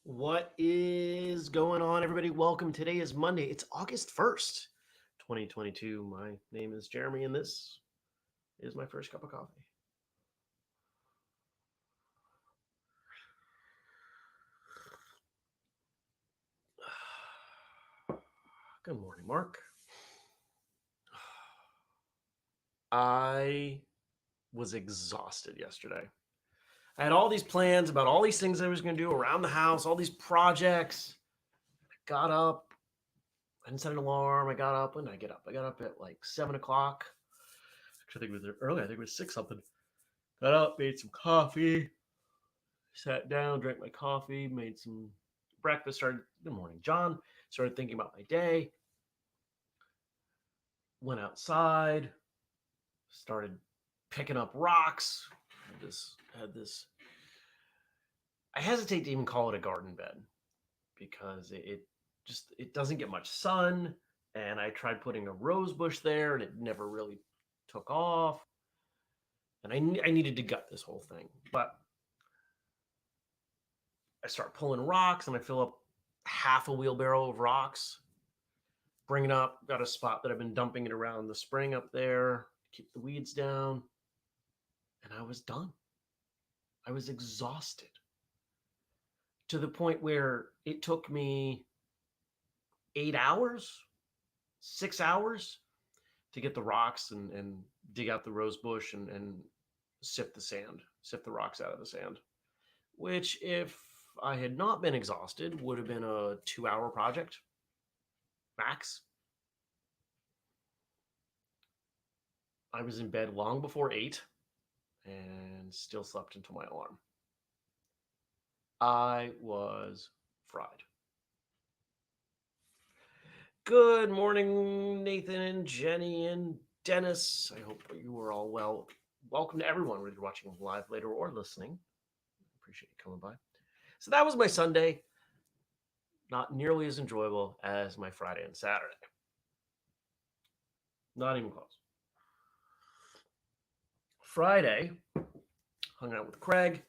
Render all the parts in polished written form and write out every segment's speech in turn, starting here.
What is going on, everybody? Welcome. Today is Monday. It's August 1st, 2022. My name is Jeremy, and this is my first cup of coffee. Good morning, Mark. I was exhausted yesterday. I had all these plans about all these things I was going to do around the house, all these projects. I got up. I didn't set an alarm. I got up. When did I get up? I got up at like 7 o'clock. Actually, I think it was early. I think it was 6 something. Got up, made some coffee, sat down, drank my coffee, made some breakfast, started, good morning, John, started thinking about my day, went outside, started picking up rocks, had this, I hesitate to even call it a garden bed because it doesn't get much sun, and I tried putting a rose bush there, and it never really took off, and I needed to gut this whole thing, but I start pulling rocks, and I fill up half a wheelbarrow of rocks, bring it up, got a spot that I've been dumping it around the spring up there, keep the weeds down, and I was done. I was exhausted to the point where it took me 8 hours, 6 hours to get the rocks and dig out the rose bush and sift the rocks out of the sand, which, if I had not been exhausted, would have been a 2-hour project max. I was in bed long before 8 and still slept until my alarm. I was fried. Good morning, Nathan and Jenny and Dennis. I hope you are all well. Welcome to everyone, whether you're watching live later or listening. I appreciate you coming by. So that was my Sunday. Not nearly as enjoyable as my Friday and Saturday. Not even close. Friday, hung out with Craig,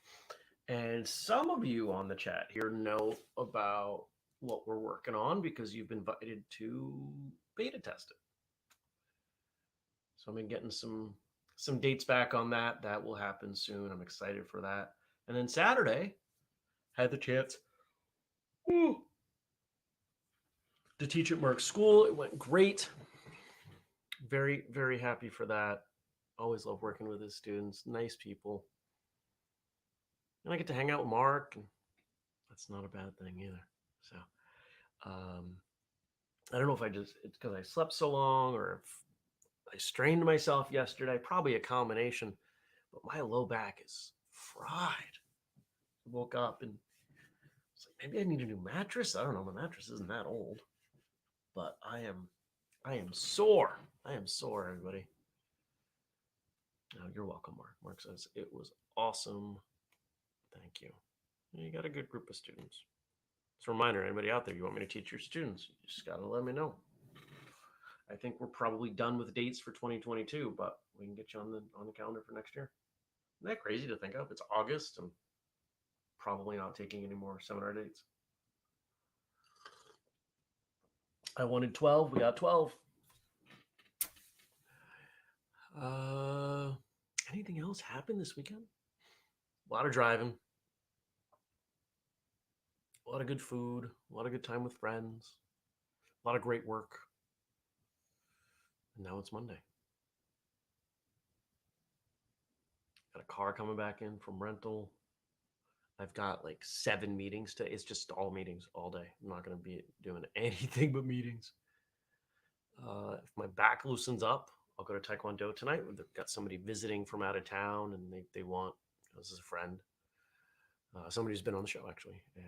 and some of you on the chat here know about what we're working on because you've been invited to beta test it. So I've been getting some dates back on that. That will happen soon. I'm excited for that. And then Saturday, had the chance to teach at Mark's school. It went great. Very, very happy for that. Always love working with his students. Nice people. And I get to hang out with Mark, and that's not a bad thing either. So I don't know if it's because I slept so long or if I strained myself yesterday. Probably a combination. But my low back is fried. I woke up and it's like, maybe I need a new mattress. I don't know. My mattress isn't that old. But I am sore. I am sore, everybody. Oh, you're welcome, Mark. Mark says, it was awesome. Thank you. You got a good group of students. It's a reminder, anybody out there, you want me to teach your students, you just got to let me know. I think we're probably done with dates for 2022, but we can get you on the calendar for next year. Isn't that crazy to think of? It's August and probably not taking any more seminar dates. I wanted 12. We got 12. Anything else happen this weekend? A lot of driving. A lot of good food. A lot of good time with friends. A lot of great work. And now it's Monday. Got a car coming back in from rental. I've got like 7 meetings today. It's just all meetings all day. I'm not going to be doing anything but meetings. If my back loosens up, I'll go to Taekwondo tonight. We've got somebody visiting from out of town, and they want, this is a friend, somebody who's been on the show actually, and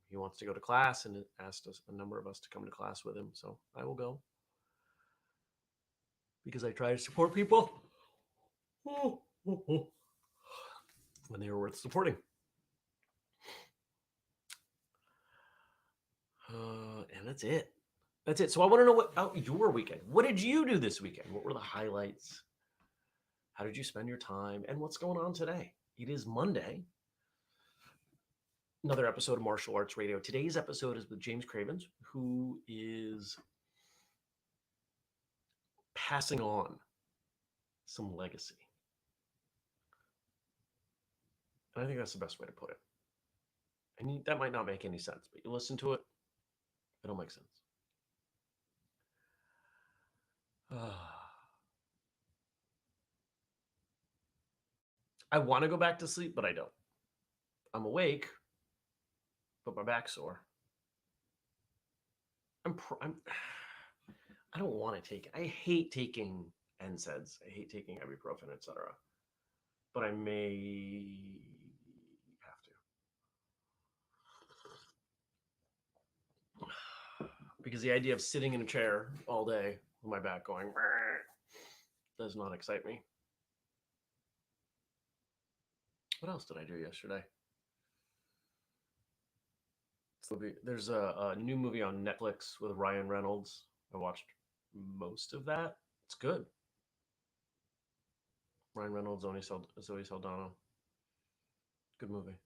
he wants to go to class and asked us, a number of us, to come to class with him. So I will go because I try to support people when they are worth supporting. And that's it. That's it. So I want to know about your weekend. What did you do this weekend? What were the highlights? How did you spend your time? And what's going on today? It is Monday. Another episode of Martial Arts Radio. Today's episode is with James Cravens, who is passing on some legacy. And I think that's the best way to put it. And that might not make any sense, but you listen to it, it'll make sense. I want to go back to sleep, but I don't. I'm awake, but my back's sore. I don't want to take it. I hate taking NSAIDs. I hate taking ibuprofen, etc. But I may have to. Because the idea of sitting in a chair all day with my back going does not excite me. What else did I do yesterday? There's a new movie on Netflix with Ryan Reynolds. I watched most of that. It's good. Ryan Reynolds, Zoe Saldana. Good movie.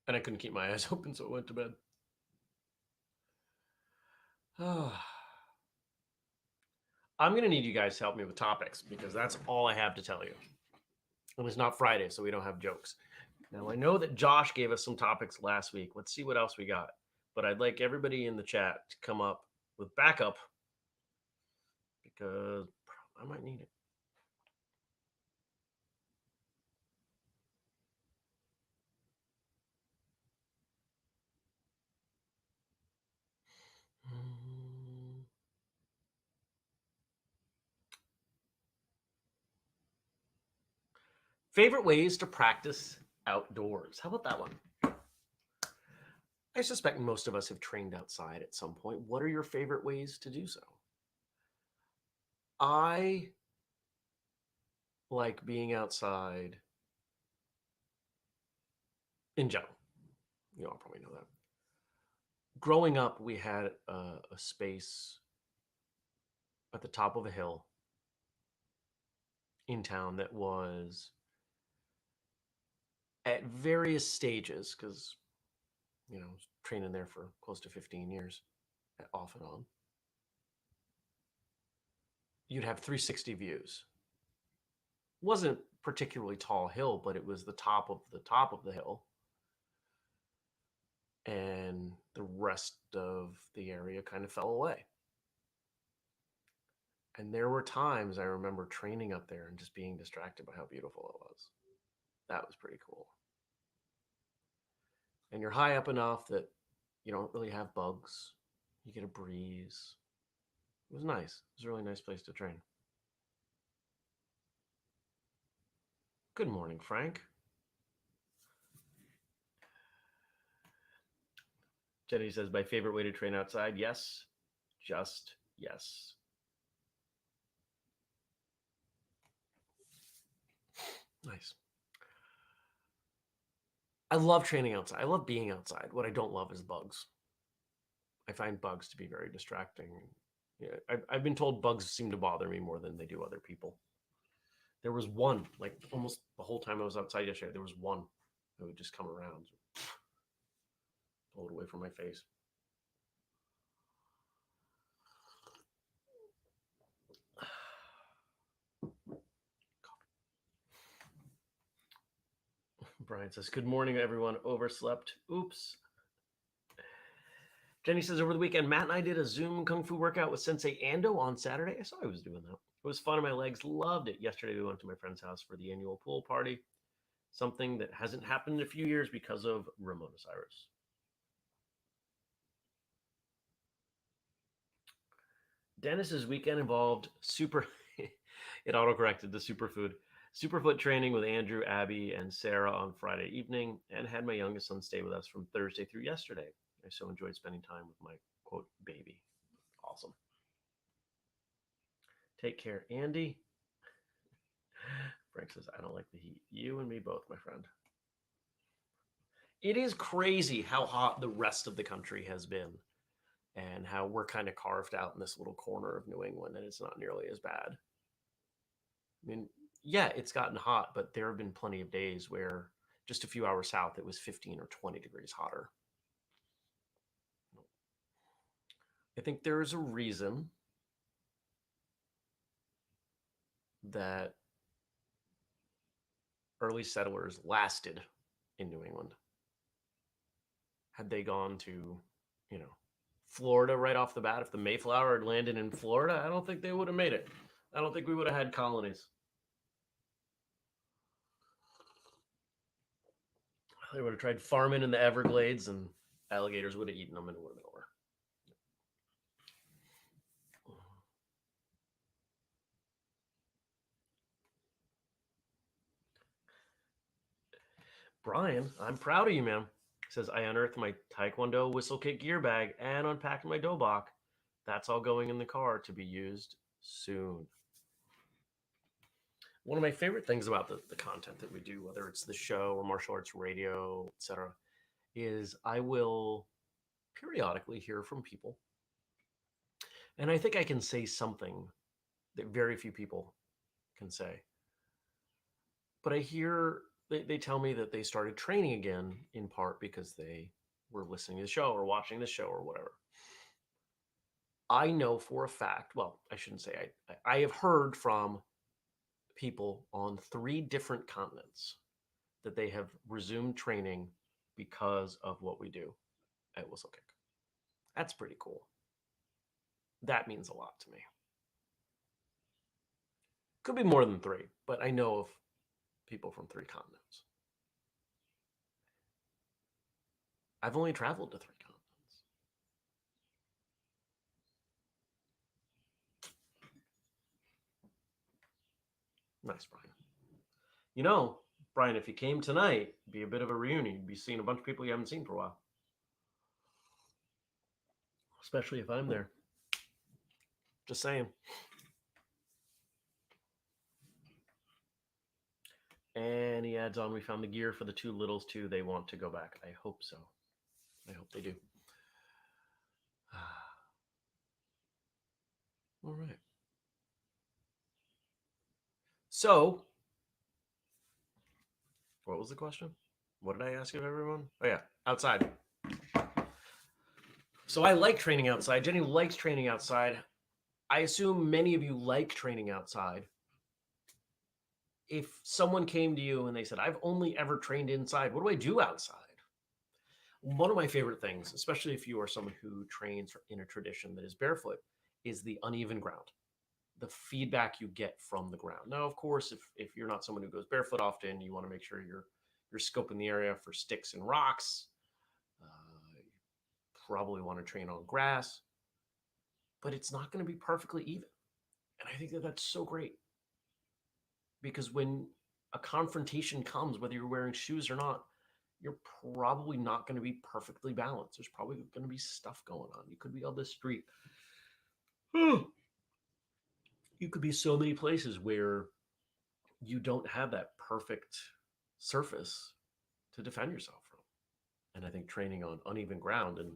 And I couldn't keep my eyes open, so I went to bed. I'm going to need you guys to help me with topics because that's all I have to tell you. And it's not Friday, so we don't have jokes. Now, I know that Josh gave us some topics last week. Let's see what else we got. But I'd like everybody in the chat to come up with backup because I might need it. Favorite ways to practice outdoors. How about that one? I suspect most of us have trained outside at some point. What are your favorite ways to do so? I like being outside in general. You all probably know that. Growing up, we had a space at the top of a hill in town that was at various stages because, I was training there for close to 15 years, off and on. You'd have 360 views. Wasn't particularly tall hill, but it was the top of the hill. And the rest of the area kind of fell away. And there were times I remember training up there and just being distracted by how beautiful it was. That was pretty cool. And you're high up enough that you don't really have bugs. You get a breeze. It was nice. It was a really nice place to train. Good morning, Frank. Jenny says, my favorite way to train outside. Yes, just yes. Nice. I love training outside. I love being outside. What I don't love is bugs. I find bugs to be very distracting. Yeah, I've been told bugs seem to bother me more than they do other people. There was one, like almost the whole time I was outside yesterday, there was one that would just come around, pull it away from my face. Brian says, good morning, everyone. Overslept. Oops. Jenny says, over the weekend, Matt and I did a Zoom Kung Fu workout with Sensei Ando on Saturday. I saw he was doing that. It was fun and my legs loved it. Yesterday, we went to my friend's house for the annual pool party, something that hasn't happened in a few years because of Rimonosaurus. Dennis's weekend involved super. It autocorrected to superfood. Superfoot training with Andrew, Abby, and Sarah on Friday evening, and had my youngest son stay with us from Thursday through yesterday. I so enjoyed spending time with my quote baby. Awesome. Take care, Andy. Frank says, I don't like the heat. You and me both, my friend. It is crazy how hot the rest of the country has been and how we're kind of carved out in this little corner of New England and it's not nearly as bad. I mean, yeah, it's gotten hot, but there have been plenty of days where just a few hours south it was 15 or 20 degrees hotter. I think there is a reason that early settlers lasted in New England. Had they gone to, you know, Florida right off the bat, if the Mayflower had landed in Florida, I don't think they would have made it. I don't think we would have had colonies. They would have tried farming in the Everglades and alligators would have eaten them and it would have been over. Brian, I'm proud of you, man. Says I unearthed my Taekwondo whistle kick gear bag and unpacked my dobok. That's all going in the car to be used soon. One of my favorite things about the content that we do, whether it's the show or martial arts radio, etc., is I will periodically hear from people. And I think I can say something that very few people can say. But I hear they tell me that they started training again in part because they were listening to the show or watching the show or whatever. I know for a fact, well, I shouldn't say I have heard from people on 3 different continents that they have resumed training because of what we do at Whistle Kick. That's pretty cool. That means a lot to me. Could be more than 3, but I know of people from 3 continents. I've only traveled to 3 continents. Nice, Brian. You know, Brian, if you came tonight, it'd be a bit of a reunion. You'd be seeing a bunch of people you haven't seen for a while. Especially if I'm there. Just saying. And he adds on, we found the gear for the 2 littles too. They want to go back. I hope so. I hope they do. All right. So, what was the question? What did I ask of everyone? Oh, yeah, outside. So, I like training outside. Jenny likes training outside. I assume many of you like training outside. If someone came to you and they said, I've only ever trained inside, what do I do outside? One of my favorite things, especially if you are someone who trains in a tradition that is barefoot, is the uneven ground, the feedback you get from the ground. Now, of course, if you're not someone who goes barefoot often, you want to make sure you're scoping the area for sticks and rocks. You probably want to train on grass, but it's not going to be perfectly even. And I think that that's so great because when a confrontation comes, whether you're wearing shoes or not, you're probably not going to be perfectly balanced. There's probably going to be stuff going on. You could be on the street. You could be so many places where you don't have that perfect surface to defend yourself from. And I think training on uneven ground, and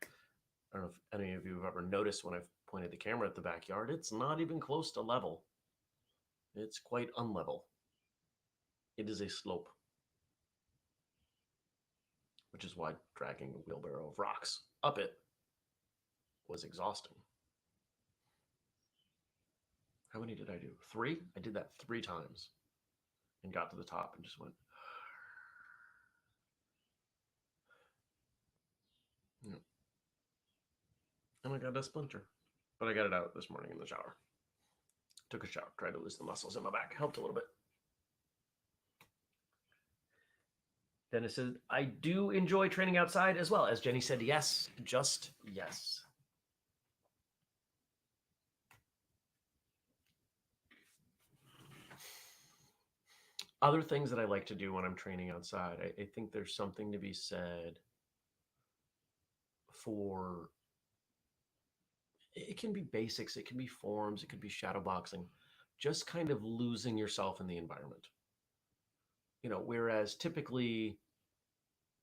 I don't know if any of you have ever noticed when I've pointed the camera at the backyard, it's not even close to level. It's quite unlevel. It is a slope, which is why dragging a wheelbarrow of rocks up it was exhausting. How many did I do? 3? I did that 3 times and got to the top and just went. Yeah. And I got a splinter, but I got it out this morning in the shower. Took a shower, tried to loosen the muscles in my back. Helped a little bit. Dennis said, I do enjoy training outside as well. As Jenny said, yes, just yes. Other things that I like to do when I'm training outside, I think there's something to be said for it can be basics, it can be forms, it could be shadow boxing, just kind of losing yourself in the environment. Whereas typically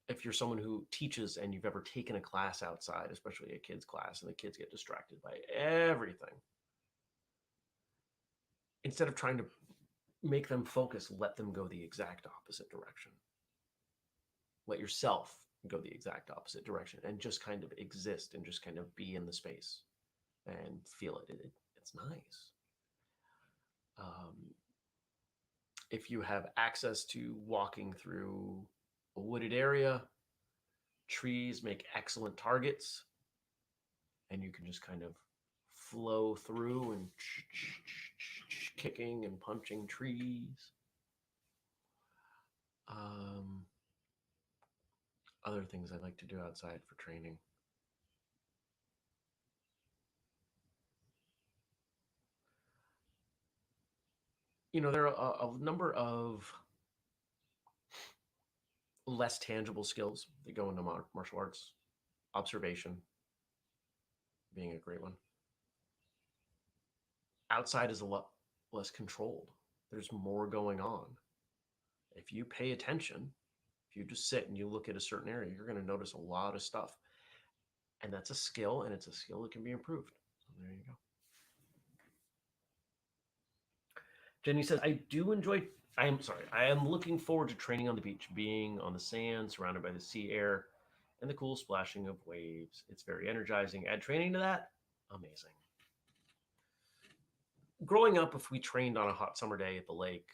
if you're someone who teaches and you've ever taken a class outside, especially a kids class, and the kids get distracted by everything, instead of trying to make them focus, let them go the exact opposite direction. Let yourself go the exact opposite direction and just kind of exist and just kind of be in the space and feel it. It's nice. Um, if you have access to walking through a wooded area, trees make excellent targets, and you can just kind of flow through and kicking and punching trees. Um, Other things I like to do outside for training. There are a number of less tangible skills that go into martial arts. Observation being a great one. Outside is a lot less controlled. There's more going on. If you pay attention, if you just sit and you look at a certain area, you're going to notice a lot of stuff. And that's a skill, and it's a skill that can be improved. So there you go. Jenny says, I am looking forward to training on the beach, being on the sand, surrounded by the sea air, and the cool splashing of waves. It's very energizing. Add training to that, amazing. Growing up, if we trained on a hot summer day at the lake,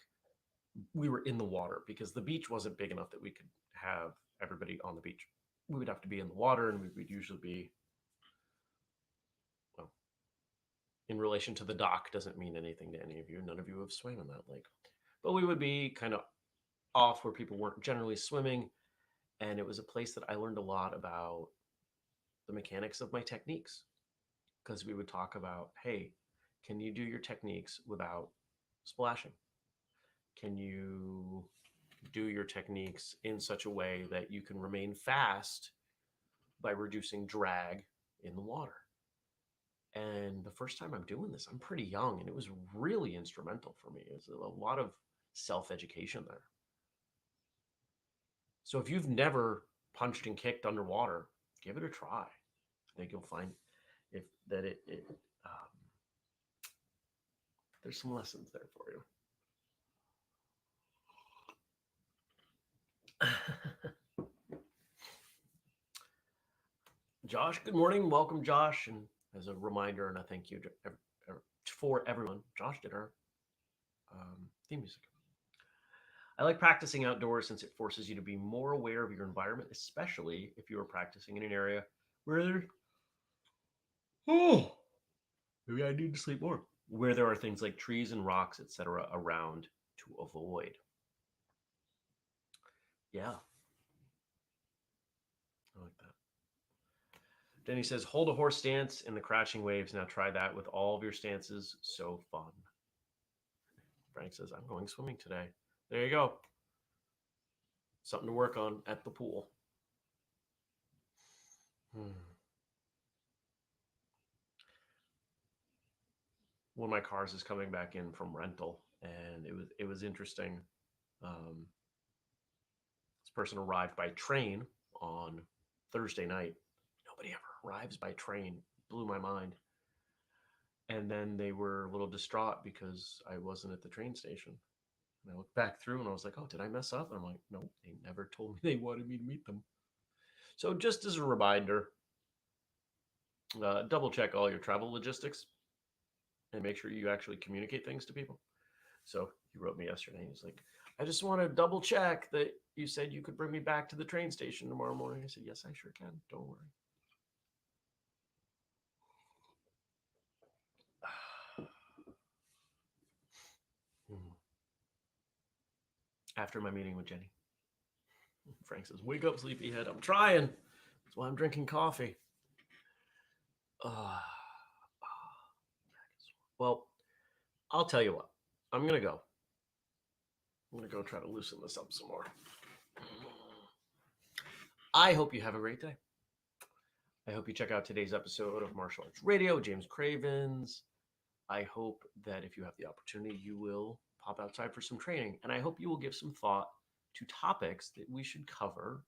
we were in the water because the beach wasn't big enough that we could have everybody on the beach. We would have to be in the water, and we would usually be, well, in relation to the dock doesn't mean anything to any of you. None of you have swam in that lake. But we would be kind of off where people weren't generally swimming. And it was a place that I learned a lot about the mechanics of my techniques, because we would talk about, hey, can you do your techniques without splashing? Can you do your techniques in such a way that you can remain fast by reducing drag in the water? And the first time I'm doing this, I'm pretty young, and it was really instrumental for me. It was a lot of self education there. So if you've never punched and kicked underwater, give it a try. I think you'll find if that there's some lessons there for you. Josh, good morning. Welcome, Josh. And as a reminder and a thank you for everyone, Josh did our theme music. I like practicing outdoors since it forces you to be more aware of your environment, especially if you are practicing in an area where there's, oh, maybe I need to sleep more, where there are things like trees and rocks, etc., around to avoid. Yeah, I like that. Denny says, hold a horse stance in the crashing waves. Now try that with all of your stances. So fun. Frank says, I'm going swimming today. There you go. Something to work on at the pool. One of my cars is coming back in from rental, and it was interesting. Um, this person arrived by train on Thursday night. Nobody ever arrives by train. Blew my mind. And then they were a little distraught because I wasn't at the train station. And I looked back through and I was like, oh, did I mess up? And I'm like, no, they never told me they wanted me to meet them. So just as a reminder, double check all your travel logistics and make sure you actually communicate things to people. So he wrote me yesterday. He's like, I just want to double check that you said you could bring me back to the train station tomorrow morning. I said, yes, I sure can. Don't worry. After my meeting with Jenny, Frank says, wake up, sleepyhead. I'm trying. That's why I'm drinking coffee. Well, I'll tell you what. I'm going to go. I'm going to go try to loosen this up some more. I hope you have a great day. I hope you check out today's episode of Martial Arts Radio, James Cravens. I hope that if you have the opportunity, you will pop outside for some training. And I hope you will give some thought to topics that we should cover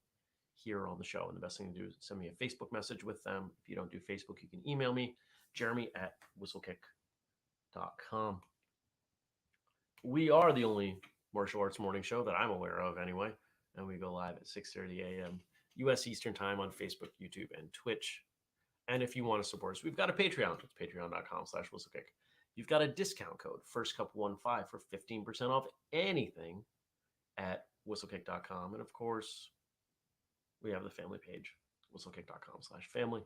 here on the show. And the best thing to do is send me a Facebook message with them. If you don't do Facebook, you can email me, jeremy@whistlekick.com. We are the only martial arts morning show that I'm aware of anyway. And we go live at 6:30 a.m. U.S. Eastern Time on Facebook, YouTube, and Twitch. And if you want to support us, we've got a Patreon. It's patreon.com/whistlekick. You've got a discount code, FirstCup15, for 15% off anything at whistlekick.com. And of course, we have the family page, whistlekick.com/family,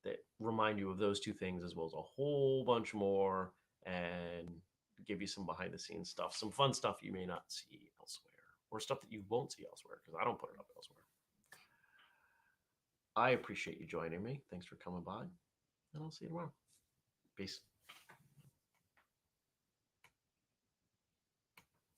that remind you of those two things as well as a whole bunch more and give you some behind the scenes stuff, some fun stuff you may not see elsewhere or stuff that you won't see elsewhere because I don't put it up elsewhere. I appreciate you joining me. Thanks for coming by, and I'll see you tomorrow. Peace.